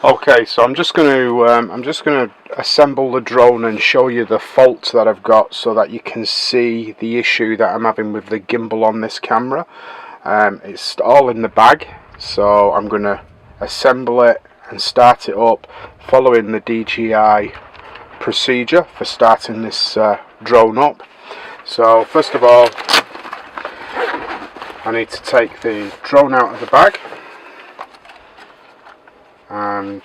Okay, so I'm just going to assemble the drone and show you the faults that I've got so that you can see the issue that I'm having with the gimbal on this camera. It's all in the bag, so I'm going to assemble it and start it up following the DJI procedure for starting this drone up. So first of all, I need to take the drone out of the bag and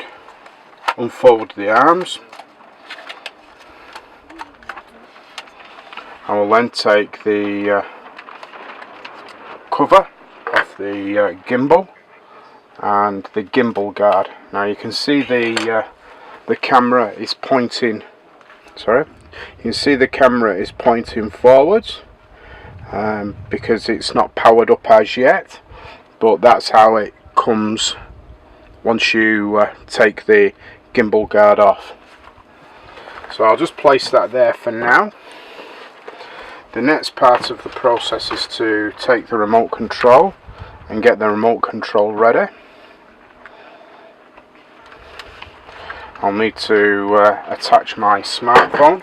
unfold the arms. I will then take the cover off the gimbal and the gimbal guard. Now you can see the camera is pointing. Sorry, you can see the camera is pointing forwards because it's not powered up as yet, but that's how it comes once you take the gimbal guard off. So I'll just place that there for now. The next part of the process is to take the remote control and get the remote control ready. I'll need to attach my smartphone.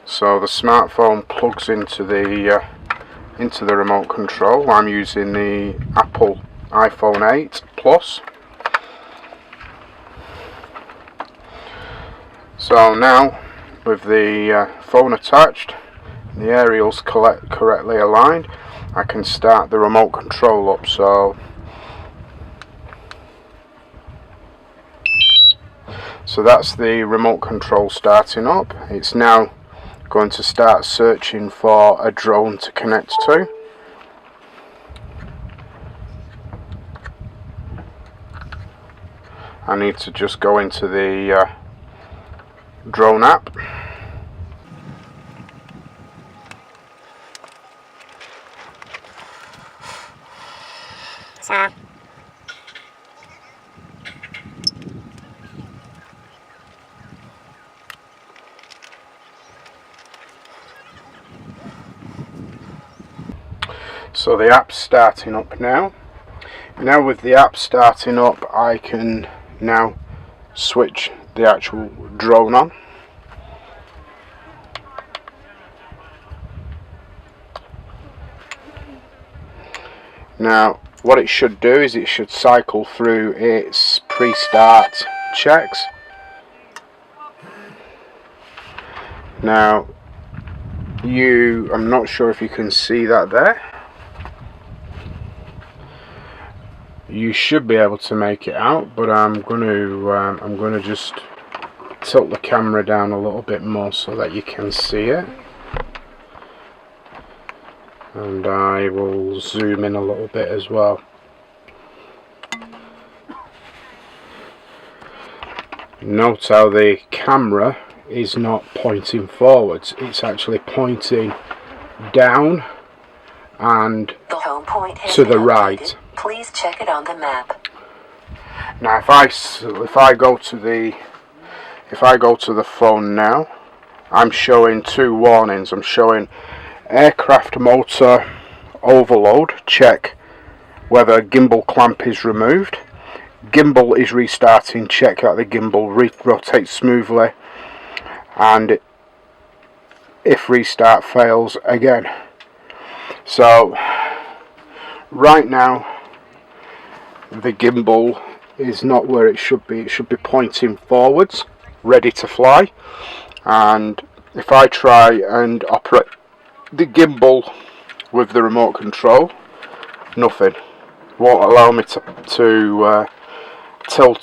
So the smartphone plugs into the remote control. I'm using the Apple iPhone 8 Plus. So now, with the phone attached, the aerials correctly aligned, I can start the remote control up. So that's the remote control starting up. It's now going to start searching for a drone to connect to. I need to just go into the drone app. So the app's starting up now. Now with the app starting up, I can now switch the actual drone on. Now what it should do is it should cycle through its pre-start checks. Now I'm not sure if you can see that there. You should be able to make it out, but I'm going to just tilt the camera down a little bit more so that you can see it, and I will zoom in a little bit as well. Note how the camera is not pointing forwards, it's actually pointing down and the home point to the right. Please check it on the map. Now if I go to the phone now, I'm showing two warnings. I'm showing aircraft motor overload, check whether gimbal clamp is removed. Gimbal is restarting, check that the gimbal rotates smoothly, and if restart fails, again. So right now the gimbal is not where it should be. It should be pointing forwards, ready to fly. And if I try and operate the gimbal with the remote control, nothing. Won't allow me to tilt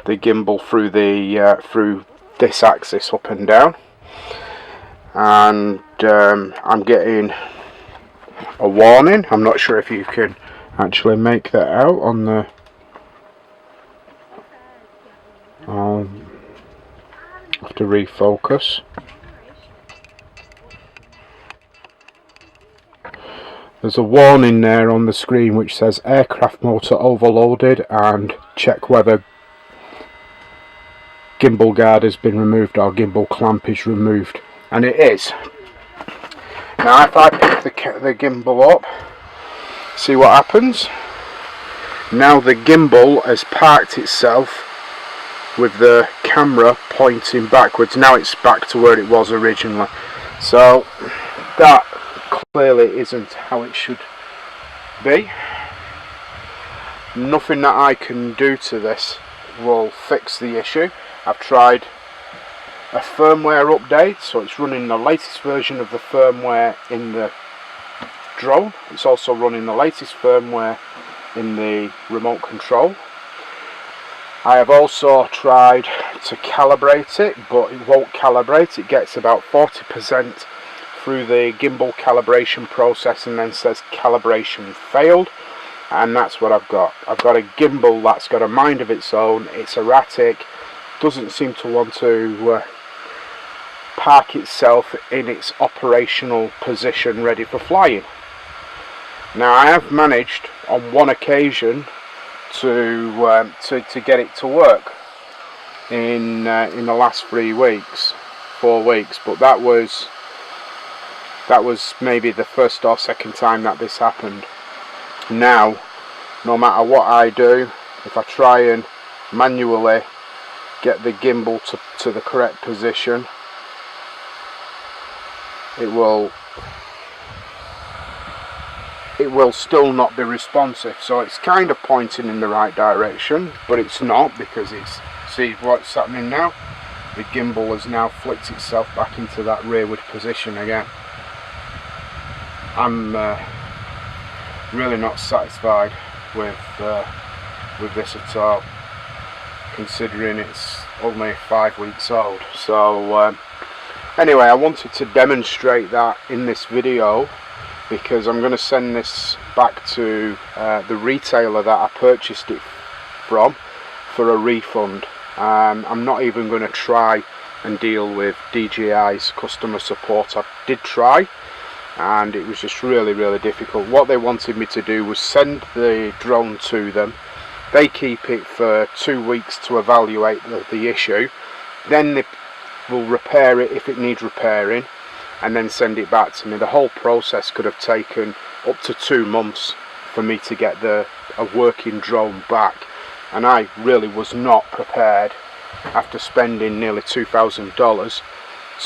the gimbal through this axis up and down. And I'm getting a warning. I'm not sure if you can actually make that out on the I'll have to refocus. There's a warning there on the screen which says aircraft motor overloaded and check whether gimbal guard has been removed or gimbal clamp is removed, and it is. Now if I pick the gimbal up, see what happens. Now the gimbal has parked itself with the camera pointing backwards. Now it's back to where it was originally. So that clearly isn't how it should be. Nothing that I can do to this will fix the issue. I've tried a firmware update, so it's running the latest version of the firmware in the drone. It's also running the latest firmware in the remote control. I have also tried to calibrate it, but it won't calibrate. It gets about 40% through the gimbal calibration process and then says calibration failed, and that's what I've got. I've got a gimbal that's got a mind of its own. It's erratic, doesn't seem to want to park itself in its operational position ready for flying. Now I have managed on one occasion to get it to work in the last 4 weeks, but that was maybe the first or second time that this happened. Now no matter what I do, if I try and manually get the gimbal to the correct position, it will still not be responsive. So it's kind of pointing in the right direction, but it's not, because it's, see what's happening now, the gimbal has now flicked itself back into that rearward position again. I'm really not satisfied with this at all, considering it's only 5 weeks old. So anyway, I wanted to demonstrate that in this video, because I'm going to send this back to the retailer that I purchased it from for a refund. I'm not even going to try and deal with DJI's customer support. I did try, and it was just really difficult. What they wanted me to do was send the drone to them. They keep it for 2 weeks to evaluate the issue, then they will repair it if it needs repairing, and then send it back to me. The whole process could have taken up to 2 months for me to get a working drone back, and I really was not prepared after spending nearly $2,000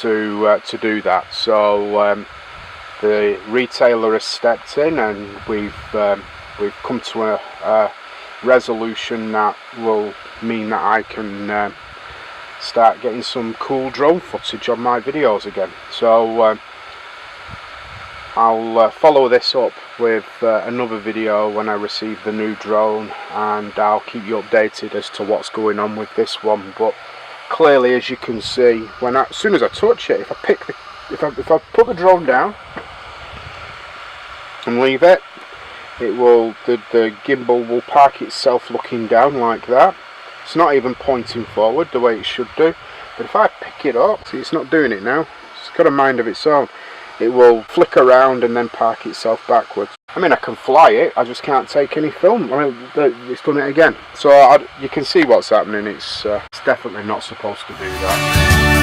to do that. So the retailer has stepped in, and we've come to a resolution that will mean that I can start getting some cool drone footage on my videos again. So I'll follow this up with another video when I receive the new drone, and I'll keep you updated as to what's going on with this one. But clearly, as you can see, as soon as I touch it, if I put the drone down and leave it, the gimbal will park itself looking down like that. It's not even pointing forward the way it should do. But if I pick it up, see, it's not doing it now. It's got a mind of its own. It will flick around and then park itself backwards. I mean, I can fly it, I just can't take any film. I mean, it's done it again. So you can see what's happening. It's definitely not supposed to do that.